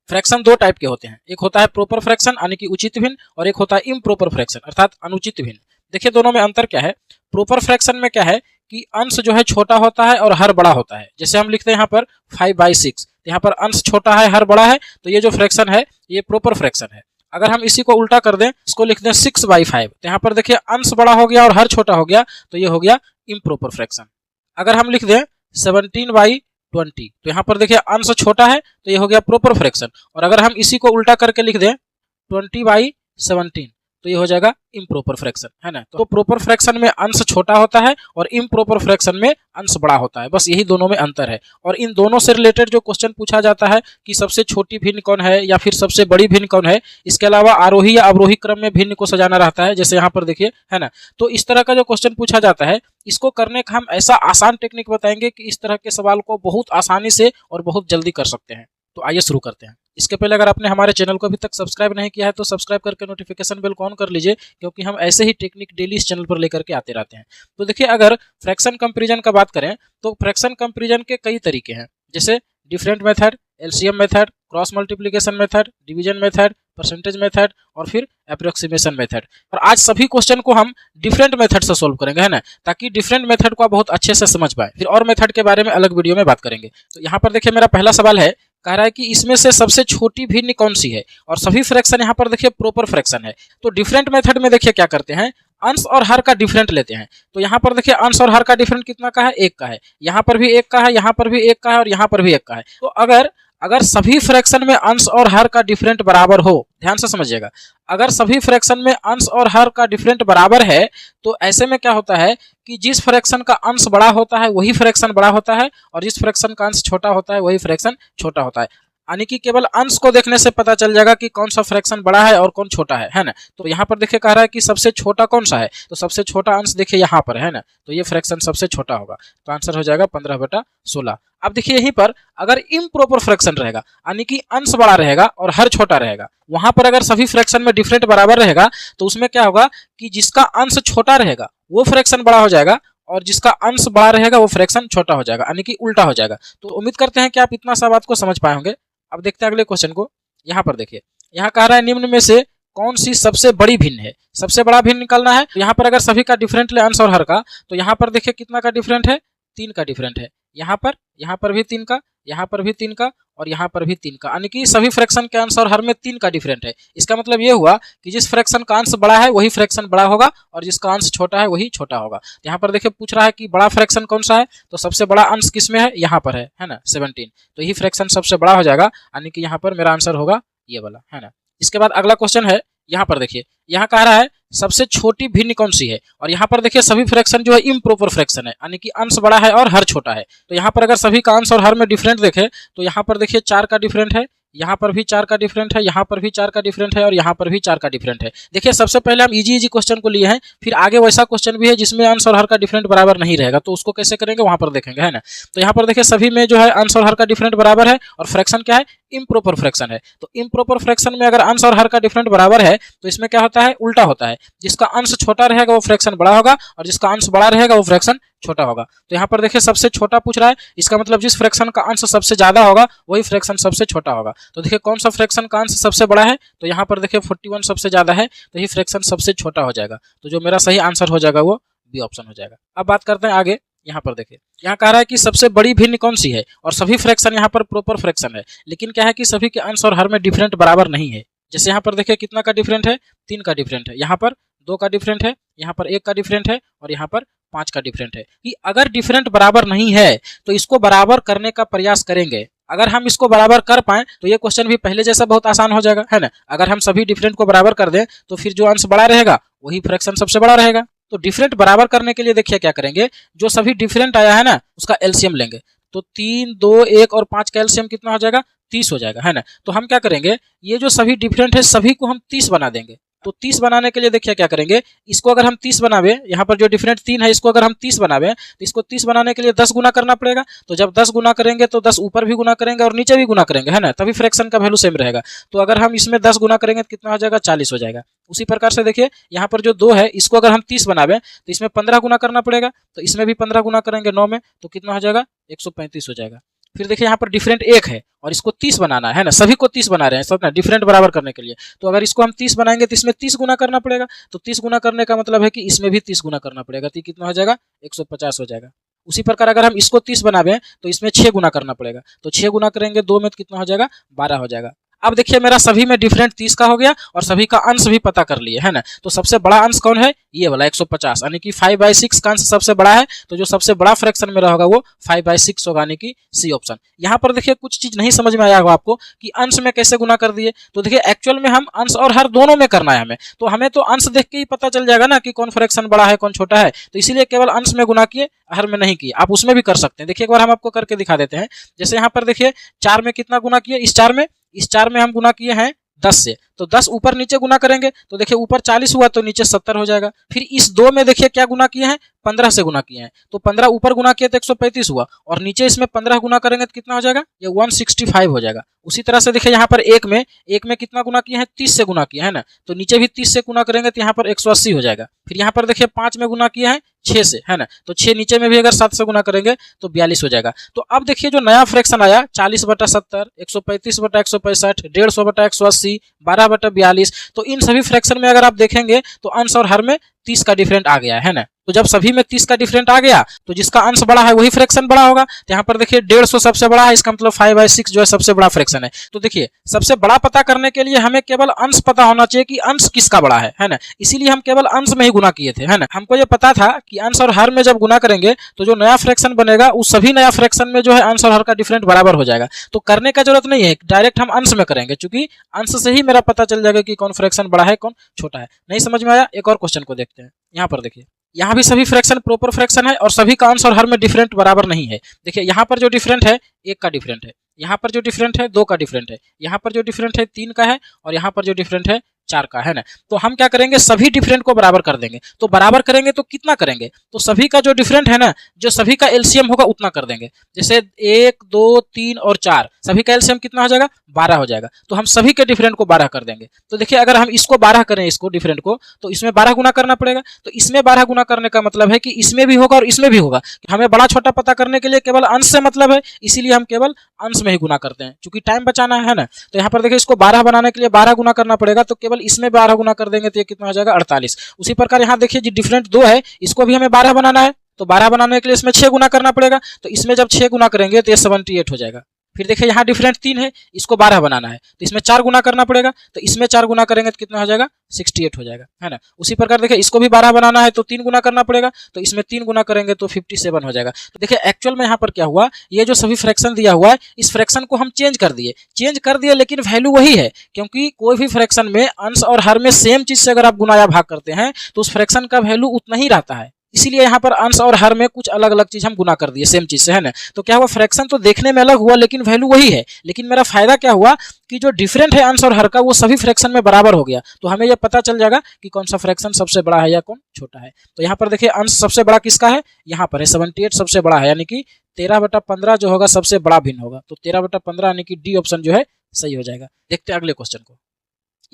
Fraction दो type के होते हैं, एक होता है प्रॉपर फ्रैक्शन यानी कि उचित भिन्न, और एक होता है इम्प्रॉपर फ्रैक्शन अर्थात अनुचित भिन्न। देखिए दोनों में अंतर क्या है। प्रॉपर फ्रैक्शन में क्या है कि अंश जो है छोटा होता है और हर बड़ा होता है। जैसे हम लिखते हैं यहाँ पर 5/6, यहाँ पर अंश छोटा है हर बड़ा है, तो ये जो फ्रैक्शन है ये प्रॉपर फ्रैक्शन है। अगर हम इसी को उल्टा कर दें, इसको लिख दें 6/5, तो यहाँ पर देखिए अंश बड़ा हो गया और हर छोटा हो गया, तो ये हो गया इम्प्रॉपर फ्रैक्शन। अगर हम लिख दें 17/20, तो यहाँ पर देखिए अंश छोटा है, तो ये हो गया प्रॉपर फ्रैक्शन। और अगर हम इसी को उल्टा करके लिख दें 20/17, तो ये हो जाएगा इम्प्रॉपर फ्रैक्शन, है ना। तो प्रॉपर फ्रैक्शन में अंश छोटा होता है और इम्प्रॉपर फ्रैक्शन में अंश बड़ा होता है, बस यही दोनों में अंतर है। और इन दोनों से रिलेटेड जो क्वेश्चन पूछा जाता है कि सबसे छोटी भिन्न कौन है या फिर सबसे बड़ी भिन्न कौन है, इसके अलावा आरोही या अवरोही क्रम में भिन्न को सजाना रहता है, जैसे यहाँ पर देखिए, है ना। तो इस तरह का जो क्वेश्चन पूछा जाता है, इसको करने का हम ऐसा आसान टेक्निक बताएंगे कि इस तरह के सवाल को बहुत आसानी से और बहुत जल्दी कर सकते हैं। तो आइए शुरू करते हैं। इसके पहले अगर आपने हमारे चैनल को अभी तक सब्सक्राइब नहीं किया है तो सब्सक्राइब करके नोटिफिकेशन बेल को ऑन कर लीजिए, क्योंकि हम ऐसे ही टेक्निक डेली इस चैनल पर लेकर के आते रहते हैं। तो देखिए अगर फ्रैक्शन कंपैरिजन का बात करें तो फ्रैक्शन कंपैरिजन के कई तरीके हैं, जैसे different method, LCM method, cross multiplication method, division method, percentage method और फिर अप्रोक्सीमेशन मेथड। और आज सभी क्वेश्चन को हम डिफरेंट मेथड से सोल्व करेंगे, है ना, ताकि डिफरेंट मेथड को आप बहुत अच्छे से समझ पाए। फिर और मेथड के बारे में अलग वीडियो में बात करेंगे। तो यहाँ पर देखिए मेरा पहला सवाल है, कह रहा है कि इसमें से सबसे छोटी भिन्न कौन सी है, और सभी फ्रैक्शन यहाँ पर देखिए प्रॉपर फ्रैक्शन है। तो डिफरेंट मेथड में देखिए क्या करते हैं, अंश और हर का डिफरेंट लेते हैं। तो यहाँ पर देखिए अंश और हर का डिफरेंट कितना का है, 1 का है। यहाँ पर भी 1 का है, यहाँ पर भी 1 का है और यहाँ पर भी 1 का है। तो अगर सभी फ्रैक्शन में अंश और हर का डिफरेंट बराबर हो, ध्यान से समझिएगा, अगर सभी फ्रैक्शन में अंश और हर का डिफरेंट बराबर है, तो ऐसे में क्या होता है कि जिस फ्रैक्शन का अंश बड़ा होता है वही फ्रैक्शन बड़ा होता है, और जिस फ्रैक्शन का अंश छोटा होता है वही फ्रैक्शन छोटा होता है। यानी कि केवल अंश को देखने से पता चल जाएगा कि कौन सा फ्रैक्शन बड़ा है और कौन छोटा है ना। तो यहाँ पर देखिए कह रहा है कि सबसे छोटा कौन सा है, तो सबसे छोटा अंश देखिए यहाँ पर है ना, तो ये फ्रैक्शन सबसे छोटा होगा, तो आंसर हो जाएगा 15/16। अब देखिए यहीं पर अगर इम्प्रॉपर फ्रैक्शन रहेगा, यानी कि अंश बड़ा रहेगा और हर छोटा रहेगा, वहां पर अगर सभी फ्रैक्शन में डिफरेंट बराबर रहेगा, तो उसमें क्या होगा कि जिसका अंश छोटा रहेगा वो फ्रैक्शन बड़ा हो जाएगा और जिसका अंश बड़ा रहेगा वो फ्रैक्शन छोटा हो जाएगा, यानी कि उल्टा हो जाएगा। तो उम्मीद करते हैं कि आप इतना सा बात को समझ पाए होंगे। अब देखते हैं अगले क्वेश्चन को। यहाँ पर देखिए, यहाँ कह रहा है निम्न में से कौन सी सबसे बड़ी भिन्न है, सबसे बड़ा भिन्न निकालना है। तो यहाँ पर अगर सभी का डिफरेंट ले अंश और हर का, तो यहाँ पर देखिए कितना का डिफरेंट है, 3 का डिफरेंट है। यहाँ पर भी 3 का, यहाँ पर भी 3 का और यहाँ पर भी 3 का, यानी कि सभी फ्रैक्शन के अंश और हर में 3 का डिफरेंट है। इसका मतलब ये हुआ कि जिस फ्रैक्शन का अंश बड़ा है वही फ्रैक्शन बड़ा होगा और जिसका अंश छोटा है वही छोटा होगा। यहाँ पर देखिए पूछ रहा है कि बड़ा फ्रैक्शन कौन सा है, तो सबसे बड़ा अंश किसमें है, यहाँ पर है ना 17, तो यही फ्रैक्शन सबसे बड़ा हो जाएगा, यानी कि यहाँ पर मेरा आंसर होगा ये वाला, है ना। इसके बाद अगला क्वेश्चन है, यहाँ पर देखिए, यहाँ कह रहा है सबसे छोटी भिन्न कौन सी है, और यहाँ पर देखिए सभी फ्रैक्शन जो है इम्प्रॉपर फ्रैक्शन है, यानी कि अंश बड़ा है और हर छोटा है। तो यहाँ पर अगर सभी का अंश और हर में डिफरेंट देखें, तो यहाँ पर देखिए 4 का डिफरेंट है, यहाँ पर भी 4 का डिफरेंट है, यहाँ पर भी 4 का डिफरेंट है और यहाँ पर भी 4 का डिफरेंट है। देखिए सबसे पहले हम इजी क्वेश्चन को लिए हैं, फिर आगे वैसा क्वेश्चन भी है जिसमें अंश और हर का डिफरेंट बराबर नहीं रहेगा, तो उसको कैसे करेंगे वहां पर देखेंगे, है ना। तो यहाँ पर देखिए सभी में जो है अंश और हर का डिफरेंट बराबर है और फ्रैक्शन क्या है, इम्प्रॉपर फ्रैक्शन है। तो इम्प्रॉपर फ्रैक्शन में अगर अंश और हर का डिफरेंट बराबर है, तो इसमें क्या होता है, उल्टा होता है, जिसका अंश छोटा रहेगा वो फ्रैक्शन बड़ा होगा और जिसका अंश बड़ा रहेगा वो फ्रैक्शन छोटा होगा। तो यहाँ पर देखिए सबसे छोटा पूछ रहा है, इसका मतलब जिस फ्रैक्शन का अंश सबसे ज्यादा होगा वही फ्रैक्शन सबसे छोटा होगा। तो देखिए कौन सा फ्रैक्शन का अंश सबसे बड़ा है, तो यहाँ पर देखिए 41 सबसे ज्यादा है, तो ये फ्रैक्शन सबसे छोटा हो जाएगा। तो जो मेरा सही आंसर हो जाएगा वो बी ऑप्शन हो जाएगा। अब बात करते हैं आगे। यहाँ पर देखिए, यहाँ कह रहा है कि सबसे बड़ी भिन्न कौन सी है, और सभी फ्रैक्शन यहाँ पर प्रॉपर फ्रैक्शन है, लेकिन क्या है कि सभी के अंश और हर में डिफरेंट बराबर नहीं है। जैसे यहाँ पर देखिए कितना का डिफरेंट है, 3 का डिफरेंट है, यहाँ पर 2 का डिफरेंट है, यहाँ पर 1 का डिफरेंट है और यहाँ पर 5 का डिफरेंट है। कि अगर डिफरेंट बराबर नहीं है तो इसको बराबर करने का प्रयास करेंगे। अगर हम इसको बराबर कर पाए तो ये क्वेश्चन भी पहले जैसा बहुत आसान हो जाएगा, है ना। अगर हम सभी डिफरेंट को बराबर कर दें तो फिर जो अंश बड़ा रहेगा वही फ्रैक्शन सबसे बड़ा रहेगा। तो डिफरेंट बराबर करने के लिए देखिए क्या करेंगे, जो सभी डिफरेंट आया है ना उसका एलसीएम लेंगे। तो 3, 2, 1 और 5 का एलसीएम कितना हो जाएगा, 30 हो जाएगा, है ना। तो हम क्या करेंगे, ये जो सभी डिफरेंट है सभी को हम 30 बना देंगे। तो 30 बनाने के लिए देखिए क्या करेंगे, इसको अगर हम 30 बनावे, यहाँ पर जो डिफरेंट 3 है इसको अगर हम 30 बनावे, तो इसको 30 बनाने के लिए 10 गुना करना पड़ेगा। तो जब 10 गुना करेंगे तो 10 ऊपर भी गुना करेंगे और नीचे भी गुना करेंगे, है ना, तभी फ्रैक्शन का वैल्यू सेम रहेगा। तो अगर हम इसमें 10 गुना करेंगे तो कितना हो जाएगा, 40 हो जाएगा। उसी प्रकार से देखिए यहाँ पर जो 2 है इसको अगर हम 30 बनावे तो इसमें 15 गुना करना पड़ेगा, तो इसमें भी 15 गुना करेंगे 9 में, तो कितना हो जाएगा, 135 हो जाएगा। फिर देखिए यहाँ पर डिफरेंट 1 है और इसको 30 बनाना है ना, सभी को 30 बना रहे हैं सब ना, डिफरेंट बराबर करने के लिए। तो अगर इसको हम 30 बनाएंगे तो इसमें 30 गुना करना पड़ेगा, तो 30 गुना करने का मतलब है कि इसमें भी 30 गुना करना पड़ेगा, तो कितना हो जाएगा 150 हो जाएगा। उसी प्रकार अगर हम इसको 30 बनावे तो इसमें 6 गुना करना पड़ेगा, तो 6 गुना करेंगे 2 में तो कितना हो जाएगा 12 हो जाएगा। अब देखिए मेरा सभी में डिफरेंट 30 का हो गया और सभी का अंश भी पता कर लिए है ना। तो सबसे बड़ा अंश कौन है, ये वाला 150, यानी कि 5/6 का अंश सबसे बड़ा है। तो जो सबसे बड़ा फ्रैक्शन मेरा होगा वो 5/6 होगा, यानी कि सी ऑप्शन। यहाँ पर देखिए कुछ चीज नहीं समझ में आया होगा आपको कि अंश में कैसे गुना कर दिए। तो देखिए एक्चुअल में हम अंश और हर दोनों में करना है हमें, तो हमें तो अंश देख के ही पता चल जाएगा ना कि कौन फ्रैक्शन बड़ा है कौन छोटा है। तो इसीलिए केवल अंश में गुना किए, हर में नहीं किए। आप उसमें भी कर सकते हैं, देखिए एक बार हम आपको करके दिखा देते हैं। जैसे यहाँ पर देखिए 4 में कितना गुना किए, इस 4 में हम गुना किए हैं 10 से, तो 10 ऊपर नीचे गुना करेंगे तो देखिए ऊपर 40 हुआ तो नीचे 70 हो जाएगा। फिर इस 2 में देखिए क्या गुना किए हैं, 15 से गुना किए हैं, तो 15 ऊपर गुना किए तो 135 हुआ और नीचे इसमें 15 गुना करेंगे तो कितना हो जाएगा, ये 165 हो जाएगा। उसी तरह से देखिए यहाँ पर एक में कितना गुना किए हैं, 30 से गुना किए है ना, तो नीचे भी 30 से गुना करेंगे तो यहाँ पर 180 हो जाएगा। फिर यहाँ पर देखिए 5 में गुना किया है 6 से है ना, तो 6 नीचे में भी अगर 7 से गुना करेंगे तो 42 हो जाएगा। तो अब देखिए जो नया फ्रैक्शन आया 40/70, 135/165, 150/180, 12/42, तो इन सभी फ्रैक्शन में अगर आप देखेंगे तो अंश और हर में 30 का डिफरेंट आ गया है ना। तो जब सभी में 30 का डिफरेंट आ गया तो जिसका अंश बड़ा है वही फ्रैक्शन बड़ा होगा। तो यहाँ पर देखिए 150 सबसे बड़ा है, इसका मतलब 5/6 जो है सबसे बड़ा फ्रैक्शन है। तो देखिए सबसे बड़ा पता करने के लिए हमें केवल अंश पता होना चाहिए कि अंश किसका बड़ा है ना, इसीलिए हम केवल अंश में ही गुना किए थे है ना। हमको ये पता था कि अंश और हर में जब गुना करेंगे तो जो नया फ्रैक्शन बनेगा उस सभी नया फ्रैक्शन में जो है अंश और हर का डिफरेंट बराबर हो जाएगा। तो करने का जरूरत नहीं है, डायरेक्ट हम अंश में करेंगे, क्योंकि अंश से ही मेरा पता चल जाएगा कि कौन फ्रैक्शन बड़ा है कौन छोटा है। नहीं समझ में आया, एक और क्वेश्चन को देखते हैं। यहाँ पर देखिए यहाँ भी सभी फ्रैक्शन प्रॉपर फ्रैक्शन है और सभी का अंश और हर में डिफरेंट बराबर नहीं है। देखिए यहाँ पर जो डिफरेंट है 1 का डिफरेंट है, यहाँ पर जो डिफरेंट है 2 का डिफरेंट है, यहाँ पर जो डिफरेंट है 3 का है और यहाँ पर जो डिफरेंट है 4 का है ना। तो हम क्या करेंगे, सभी डिफरेंट को बराबर कर देंगे। तो बराबर करेंगे तो कितना करेंगे, तो सभी का जो डिफरेंट है ना, जो सभी का एलसीएम होगा उतना कर देंगे। जैसे 1, 2, 3 और 4 सभी का एलसीएम कितना हो जाएगा, 12 हो जाएगा। तो हम सभी के डिफरेंट को 12 कर देंगे। तो देखिए अगर हम इसको 12 करें, इसको डिफरेंट को, तो इसमें 12 गुना करना पड़ेगा। तो इसमें 12 गुना करने का मतलब है कि इसमें भी होगा और इसमें भी होगा। हमें बड़ा छोटा पता करने के लिए केवल अंश से मतलब है, इसीलिए हम केवल अंश में ही गुना करते हैं, क्योंकि टाइम बचाना है ना। तो यहाँ पर देखिए इसको 12 बनाने के लिए 12 गुना करना पड़ेगा, तो केवल इसमें 12 गुना कर देंगे तो ये कितना हो जाएगा 48। उसी प्रकार यहाँ देखिए जो डिफरेंट 2 है इसको भी हमें 12 बनाना है, तो 12 बनाने के लिए इसमें 6 गुना करना पड़ेगा। तो इसमें जब 6 गुना करेंगे तो ये 78 हो जाएगा। फिर देखिए यहाँ डिफरेंट 3 है, इसको 12 बनाना है, तो इसमें 4 गुना करना पड़ेगा। तो इसमें 4 गुना करेंगे तो कितना हो जाएगा 68 हो जाएगा है ना। उसी प्रकार देखिए इसको भी 12 बनाना है तो 3 गुना करना पड़ेगा, तो इसमें 3 गुना करेंगे तो 57 हो जाएगा। तो देखिए एक्चुअल में यहाँ पर क्या हुआ, ये जो सभी फ्रैक्शन दिया हुआ है इस फ्रैक्शन को हम चेंज कर दिए, लेकिन वैल्यू वही है, क्योंकि कोई भी फ्रैक्शन में अंश और हर में सेम चीज से अगर आप गुना या भाग करते हैं तो उस फ्रैक्शन का वैल्यू उतना ही रहता है। इसीलिए यहाँ पर अंश और हर में कुछ अलग अलग चीज हम गुना कर दिए सेम चीज से है ना। तो क्या हुआ, फ्रैक्शन तो देखने में अलग हुआ लेकिन वैल्यू वही है। लेकिन मेरा फायदा क्या हुआ कि जो डिफरेंट है अंश और हर का वो सभी फ्रैक्शन में बराबर हो गया। तो हमें यह पता चल जाएगा कि कौन सा फ्रैक्शन सबसे बड़ा है या कौन छोटा है। तो यहाँ पर देखिए अंश सबसे बड़ा किसका है, यहाँ पर है 78 सबसे बड़ा है, यानी कि 13/15 जो होगा सबसे बड़ा भिन्न होगा। तो 13/15 यानी कि डी ऑप्शन जो है सही हो जाएगा। देखते हैं अगले क्वेश्चन को।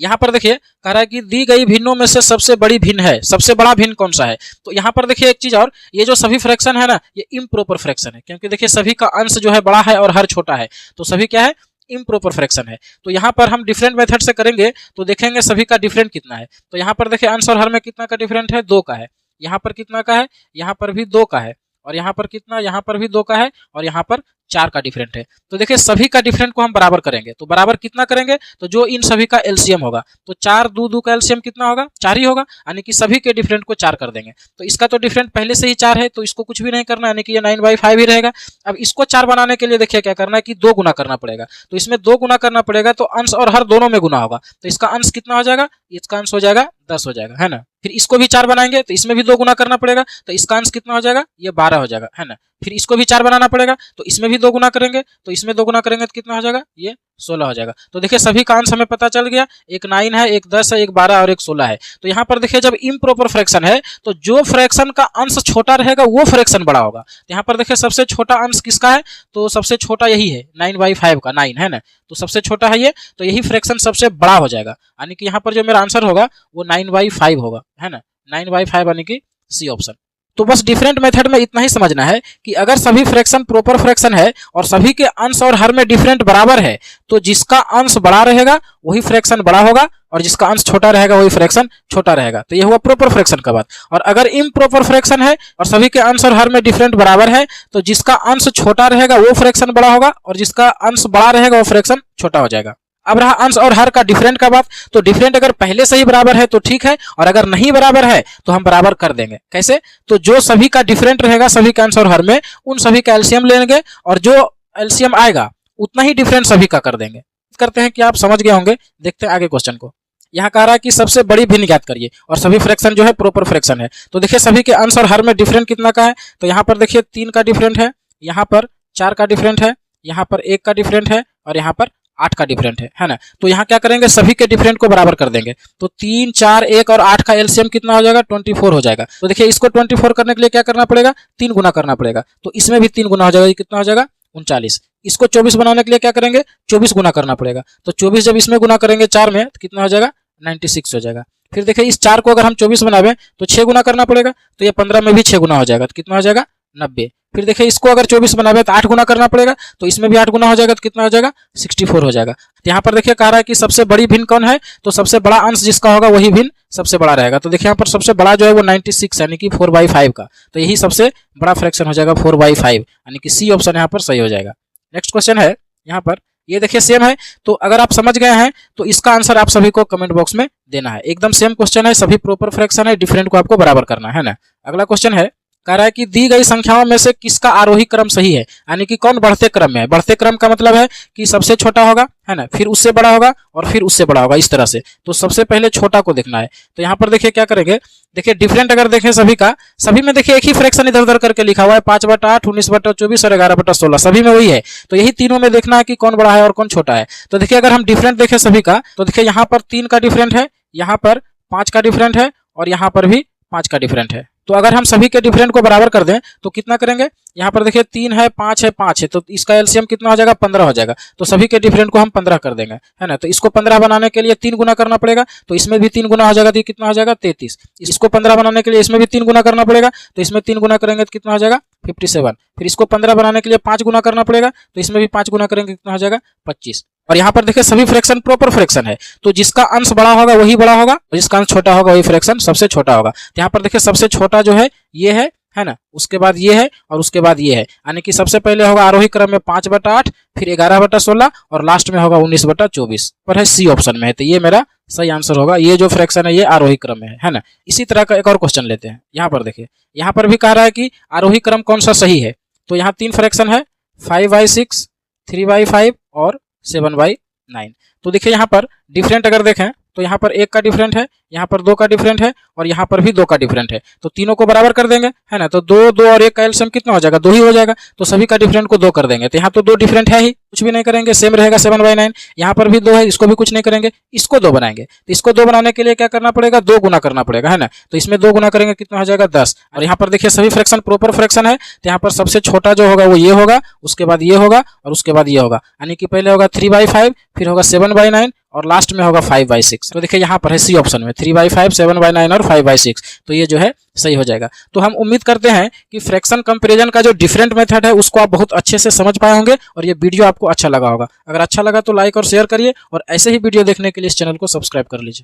यहाँ पर देखिए कह रहा है कि दी गई भिन्नों में से सबसे बड़ी भिन्न है, सबसे बड़ा भिन्न कौन सा है। तो यहाँ पर देखिए एक चीज और, ये जो सभी फ्रैक्शन है ना ये इम्प्रॉपर फ्रैक्शन है, क्योंकि देखिए सभी का अंश जो है बड़ा है और हर छोटा है, तो सभी क्या है इम्प्रॉपर फ्रैक्शन है। तो यहाँ पर हम डिफरेंट मेथड से करेंगे तो देखेंगे सभी का डिफरेंट कितना है। तो यहाँ पर देखिए अंश और हर में कितना का डिफरेंट है, 2 का है। यहाँ पर कितना का है, यहाँ पर भी 2 का है, और यहाँ पर कितना, यहाँ पर भी 2 का है, और यहाँ पर 4 का डिफरेंट है। तो देखिए सभी का डिफरेंट को हम बराबर करेंगे, तो बराबर कितना करेंगे, तो जो इन सभी का एलसीएम होगा, तो 4 2 का एलसीएम कितना होगा 4 ही होगा, यानी कि सभी के डिफरेंट को 4 कर देंगे। तो इसका तो डिफरेंट पहले से ही 4 है तो इसको कुछ भी नहीं करना, यानी कि ये 9/5 ही रहेगा। अब इसको 4 बनाने के लिए देखिए क्या करना है कि 2 गुना करना पड़ेगा। तो इसमें 2 गुना करना पड़ेगा तो अंश और हर दोनों में गुना होगा, तो इसका अंश कितना हो जाएगा, इसका अंश हो जाएगा 10 हो जाएगा है ना। फिर इसको भी 4 बनाएंगे तो इसमें भी 2 गुना करना पड़ेगा, तो इसका अंश कितना हो जाएगा, ये 12 हो जाएगा है ना। फिर इसको भी 4 बनाना पड़ेगा तो इसमें भी 2 गुना करेंगे, तो इसमें 2 गुना करेंगे तो कितना हो जाएगा, ये 16 हो जाएगा। तो देखिए सभी का अंश हमें पता चल गया, एक 9 है, एक 10 है, एक 12 और एक 16 है। तो यहाँ पर देखिए जब इम्प्रॉपर फ्रैक्शन है तो जो फ्रैक्शन का अंश छोटा रहेगा वो फ्रैक्शन बड़ा होगा। तो यहाँ पर देखिए सबसे छोटा अंश किसका है, तो सबसे छोटा यही है 9/5 का, 9 है ना, तो सबसे छोटा है ये, तो यही फ्रैक्शन सबसे बड़ा हो जाएगा, यानी कि यहाँ पर जो मेरा आंसर होगा वो 9/5 होगा है ना। 9/5 यानी कि सी ऑप्शन। तो बस डिफरेंट मेथड में इतना ही समझना है कि अगर सभी फ्रैक्शन प्रॉपर फ्रैक्शन है और सभी के अंश और हर में डिफरेंट बराबर है, तो जिसका अंश बड़ा रहेगा वही फ्रैक्शन बड़ा होगा और जिसका अंश छोटा रहेगा वही फ्रैक्शन छोटा रहेगा। तो ये हुआ प्रॉपर फ्रैक्शन का बात। और अगर इम्प्रॉपर फ्रैक्शन है और सभी के अंश और हर में डिफरेंट बराबर है, तो जिसका अंश छोटा रहेगा वो फ्रैक्शन बड़ा होगा और जिसका अंश बड़ा रहेगा वो फ्रैक्शन छोटा हो जाएगा। अब रहा अंश और हर का डिफरेंट का बात। तो डिफरेंट अगर पहले से ही बराबर है तो ठीक है, और अगर नहीं बराबर है तो हम बराबर कर देंगे। कैसे? तो जो सभी का डिफरेंट रहेगा सभी के अंश और हर में, उन सभी का एलसीएम लेंगे और जो एलसीएम आएगा उतना ही डिफरेंट सभी का कर देंगे। करते हैं कि आप समझ गए होंगे। देखते हैं आगे क्वेश्चन को। यहाँ कह रहा है कि सबसे बड़ी भिन्न ज्ञात करिए और सभी फ्रैक्शन जो है प्रॉपर फ्रैक्शन है। तो देखिए सभी के अंश और हर में डिफरेंट कितना का है। तो यहाँ पर देखिए 3 का डिफरेंट है, यहाँ पर 4 का डिफरेंट है, यहाँ पर 1 का डिफरेंट है और यहाँ पर 8 का डिफरेंट है ना। तो यहाँ क्या करेंगे, सभी के डिफरेंट को बराबर कर देंगे। तो 3, 4, 1 और 8 का एलसीएम कितना हो जाएगा, 24 हो जाएगा। तो देखिए इसको 24 करने के लिए क्या करना पड़ेगा, 3 गुना करना पड़ेगा। तो इसमें भी 3 गुना हो जाएगा, ये कितना हो जाएगा 39। इसको 24 बनाने के लिए क्या करेंगे, 24 गुना करना पड़ेगा। तो 24 जब इसमें गुना करेंगे 4 में तो कितना हो जाएगा, 96 हो जाएगा। फिर देखिए इस 4 को अगर हम 24 बनावे तो 6 गुना करना पड़ेगा। तो ये 15 में भी 6 गुना हो जाएगा, तो कितना हो जाएगा 90। फिर देखिए इसको अगर 24 बनावे तो 8 गुना करना पड़ेगा। तो इसमें भी 8 गुना हो जाएगा, तो कितना हो जाएगा 64 हो जाएगा। तो यहाँ पर देखिए कह रहा है कि सबसे बड़ी भिन्न कौन है, तो सबसे बड़ा अंश जिसका होगा वही भिन्न सबसे बड़ा रहेगा। तो देखिए यहाँ पर सबसे बड़ा जो है वो 96 यानी कि 4/5 का। तो यही सबसे बड़ा फ्रैक्शन हो जाएगा 4/5, यानी कि सी ऑप्शन यहाँ पर सही हो जाएगा। नेक्स्ट क्वेश्चन है यहाँ पर, ये देखिए सेम है। तो अगर आप समझ गए हैं तो इसका आंसर आप सभी को कमेंट बॉक्स में देना है। एकदम सेम क्वेश्चन है, सभी प्रॉपर फ्रैक्शन है, डिफरेंट को आपको बराबर करना है ना। अगला क्वेश्चन है, कह रहा है कि दी गई संख्याओं में से किसका आरोही क्रम सही है, यानी कि कौन बढ़ते क्रम में है। बढ़ते क्रम का मतलब है कि सबसे छोटा होगा है ना, फिर उससे बड़ा होगा और फिर उससे बड़ा होगा, इस तरह से। तो सबसे पहले छोटा को देखना है। तो यहाँ पर देखिए क्या करेंगे, देखिए डिफरेंट अगर देखें सभी का, सभी में देखिए एक ही फ्रैक्शन इधर उधर करके लिखा हुआ है, 5/8, 19/24 और 11/16, सभी में वही है। तो यही तीनों में देखना है कि कौन बड़ा है और कौन छोटा है। तो देखिए अगर हम डिफरेंट देखें सभी का, तो देखिए यहाँ पर 3 का डिफरेंट है, यहाँ पर 5 का डिफरेंट है और यहाँ पर भी 5 का डिफरेंट है। तो अगर हम सभी के डिफरेंट को बराबर कर दें तो कितना करेंगे, यहाँ पर देखिए 3 है, 5 है, 5 है, तो इसका एलसीएम कितना हो जाएगा, 15 हो जाएगा। तो सभी के डिफरेंट को हम 15 कर देंगे है ना। तो इसको 15 बनाने के लिए 3 गुना करना पड़ेगा। तो इसमें भी 3 गुना हो जाएगा, तो कितना हो जाएगा 33। इसको 15 बनाने के लिए इसमें भी 3 गुना करना पड़ेगा। तो इसमें 3 गुना करेंगे तो कितना हो जाएगा 57। फिर इसको 15 बनाने के लिए 5 गुना करना पड़ेगा। तो इसमें भी 5 गुना करेंगे, कितना हो जाएगा 25। और यहाँ पर देखिए सभी फ्रैक्शन प्रॉपर फ्रैक्शन है। तो जिसका अंश बड़ा होगा वही बड़ा होगा और जिसका अंश छोटा होगा वही फ्रैक्शन सबसे छोटा होगा। तो यहाँ पर देखिए सबसे छोटा जो है ये है ना, उसके बाद ये है और उसके बाद ये है, यानी कि सबसे पहले होगा आरोही क्रम में 5/8, फिर 11/16 और लास्ट में होगा 19/24 पर है, सी ऑप्शन में है। तो ये मेरा सही आंसर होगा। ये जो फ्रैक्शन है ये आरोही क्रम में है ना। इसी तरह का एक और क्वेश्चन लेते हैं। यहाँ पर देखिए, यहाँ पर भी कह रहा है कि आरोही क्रम कौन सा सही है। तो यहाँ 3 फ्रैक्शन है, 5/6, 3/5 और 7/9। तो देखिए यहाँ पर डिफरेंट अगर देखें तो यहाँ पर 1 का डिफरेंट है, यहाँ पर 2 का डिफरेंट है और यहाँ पर भी 2 का डिफरेंट है। तो तीनों को बराबर कर देंगे है ना। तो 2, 2 और 1 का एलसीएम कितना हो जाएगा, 2 ही हो जाएगा। तो सभी का डिफरेंट को 2 कर देंगे। तो यहाँ तो 2 डिफरेंट है ही, कुछ भी नहीं करेंगे, सेम रहेगा 7/9। यहाँ पर भी 2 है, इसको भी कुछ नहीं करेंगे, इसको 2 बनाएंगे। तो इसको 2 बनाने के लिए क्या करना पड़ेगा, 2 गुना करना पड़ेगा है ना। तो इसमें 2 गुना करेंगे, कितना हो जाएगा 10। और यहाँ पर देखिए सभी फ्रैक्शन प्रॉपर फ्रैक्शन है। तो यहाँ पर सबसे छोटा जो होगा वो ये होगा, उसके बाद ये होगा और उसके बाद ये होगा, यानी कि पहले होगा 3/5, फिर होगा 7/9 और लास्ट में होगा 5/6। तो देखिए यहाँ पर है सी ऑप्शन में 3/5, 7/9 और 5/6। तो ये जो है सही हो जाएगा। तो हम उम्मीद करते हैं कि फ्रैक्शन कंपैरिजन का जो डिफरेंट मेथड है उसको आप बहुत अच्छे से समझ पाए होंगे और ये वीडियो आपको अच्छा लगा होगा। अगर अच्छा लगा तो लाइक और शेयर करिए और ऐसे ही वीडियो देखने के लिए इस चैनल को सब्सक्राइब कर लीजिए।